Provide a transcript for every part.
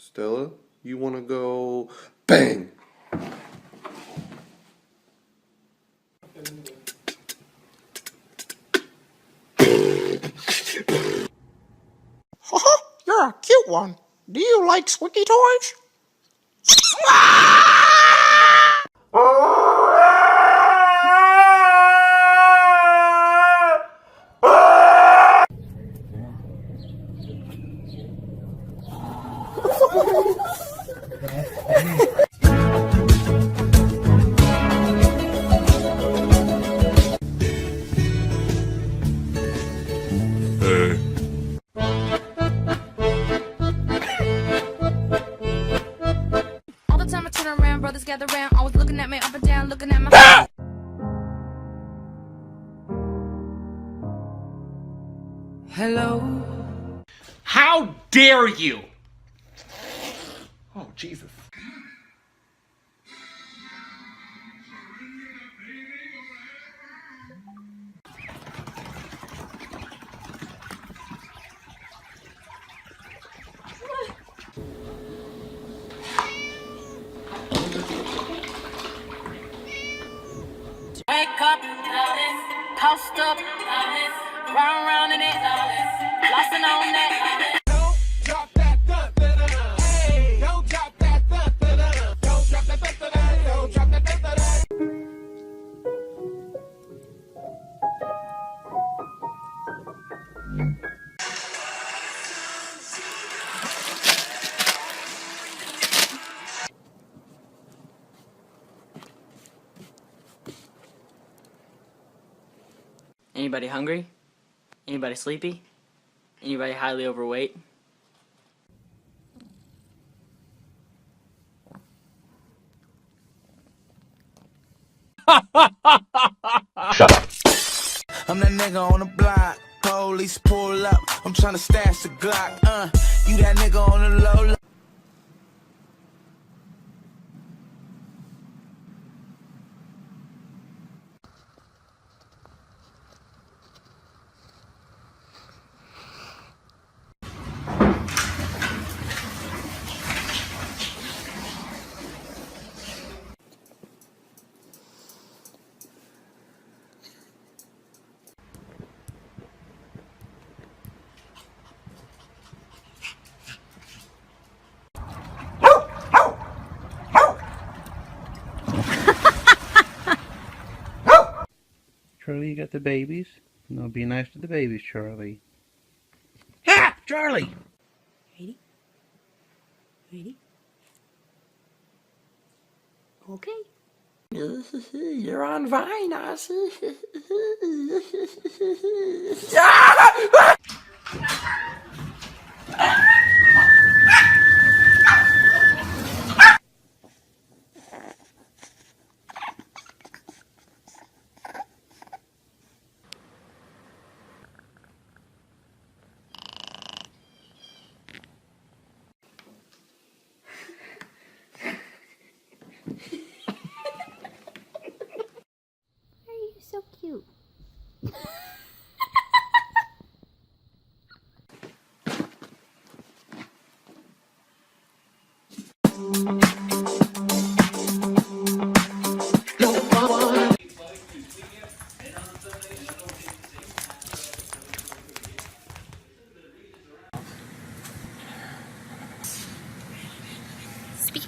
Stella, you want to go bang? You're a cute one. Do you like squeaky toys? All the time I turn around, brothers gather round, always looking at me up and down, looking at my Hello. How dare you? Oh, Jesus. Wake up, post up, round in it, flossing on that. Don't drop that hey, don't drop that don't drop that don't drop that Anybody hungry? Anybody sleepy? Anybody highly overweight? I'm that nigga on the block. Police pull up. I'm tryna stash the Glock. You that nigga on the low. Charlie, you got the babies? No, be nice to the babies, Charlie. Ha! Charlie! Ready? Ready? Okay. You're on Vine, I see. Why are you so cute? Speak.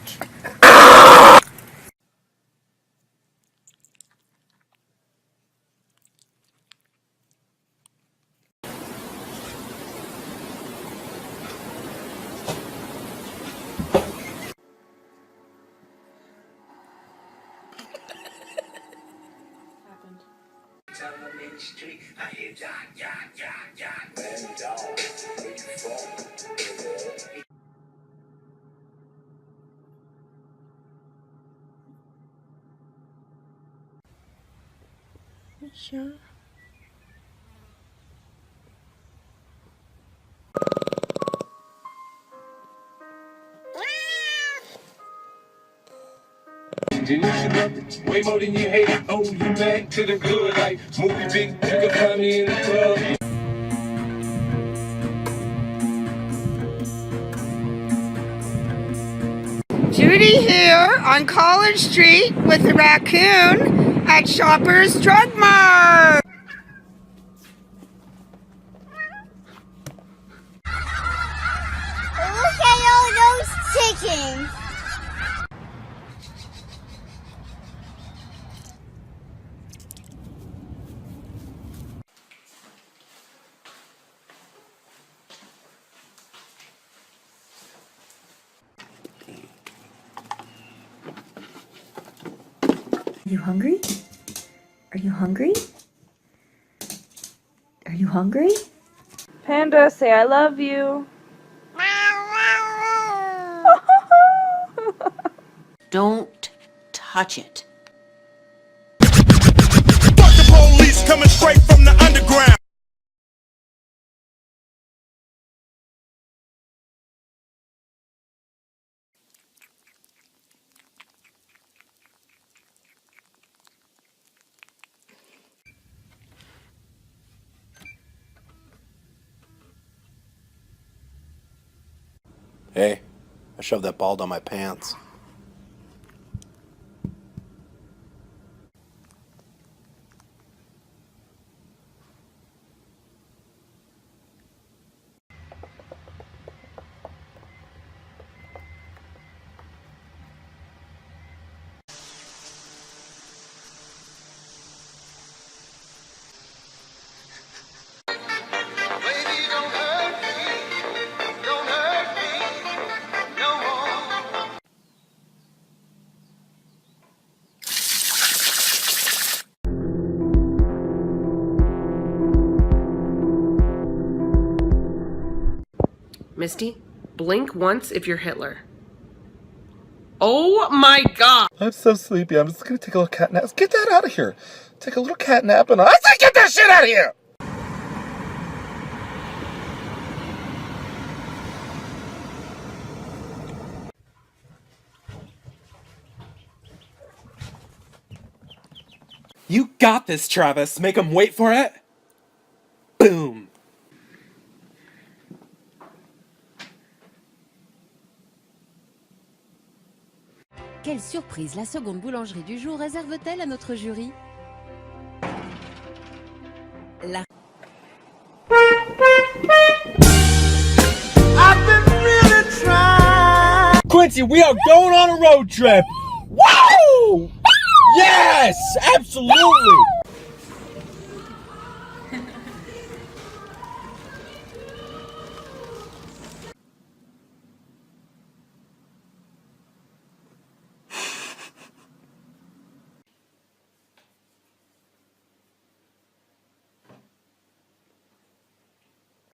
Sure. You love it way more than you hate it. Oh, you back to the good like movie big. You can find me in the club. Judy here on College Street with the raccoon at Shoppers Drug Mart. Look at all those chickens. Are you hungry? Are you hungry? Are you hungry? Panda, say I love you. Don't touch it. Fuck the police coming straight from the underground. Hey, I shoved that ball down my pants. Misty, blink once if you're Hitler. Oh my god! I'm so sleepy. I'm just gonna take a little cat nap. Get that out of here. Take a little cat nap and I say get that shit out of here! You got this, Travis. Make him wait for it. Boom. Quelle surprise la seconde boulangerie du jour réserve-t-elle à notre jury? La... I've been really trying. Quincy, we are going on a road trip. Woo! Yes, absolutely.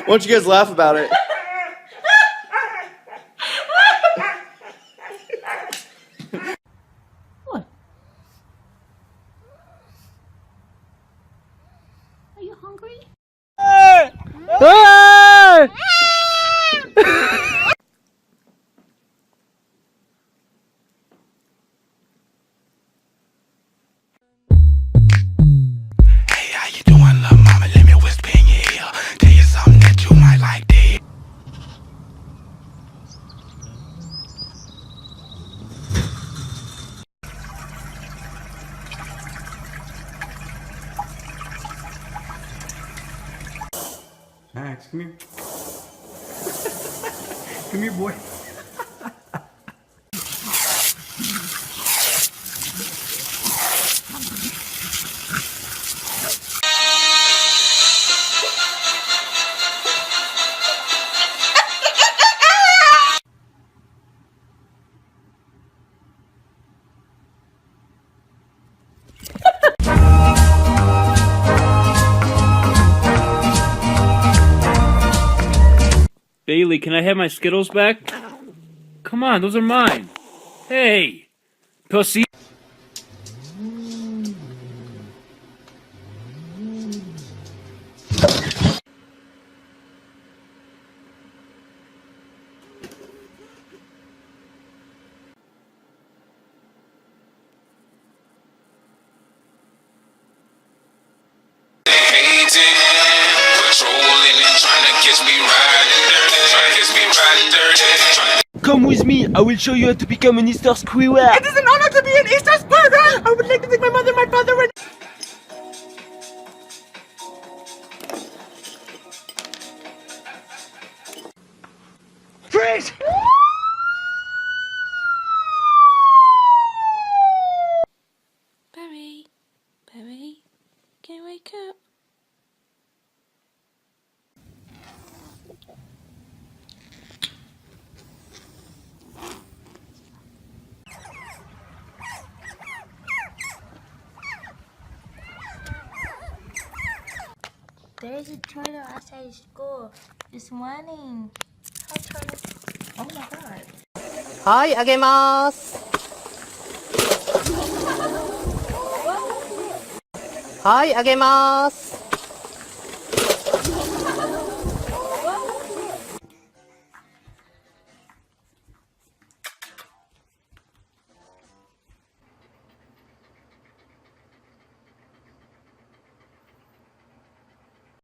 Why don't you guys laugh about it? What? Are you hungry? Hey, how you doing, little mama? Let me whisper in your ear. Tell you something that you might like to hear. Max, come here. Come here, boy. Bailey, can I have my Skittles back? Come on, those are mine. Hey, pussy. Patrolling and trying to catch me riding dirty. Trying to catch me riding dirty. with me. I will show you how to become an Easter squirrel. It is an honor to be an Easter squirrel. I would like to thank my mother, my father, and... Freeze! Barry, Barry, can you wake up? There's a turtle outside school this morning. Hi, turtle. Oh my god. はい、あげます。はい、あげます。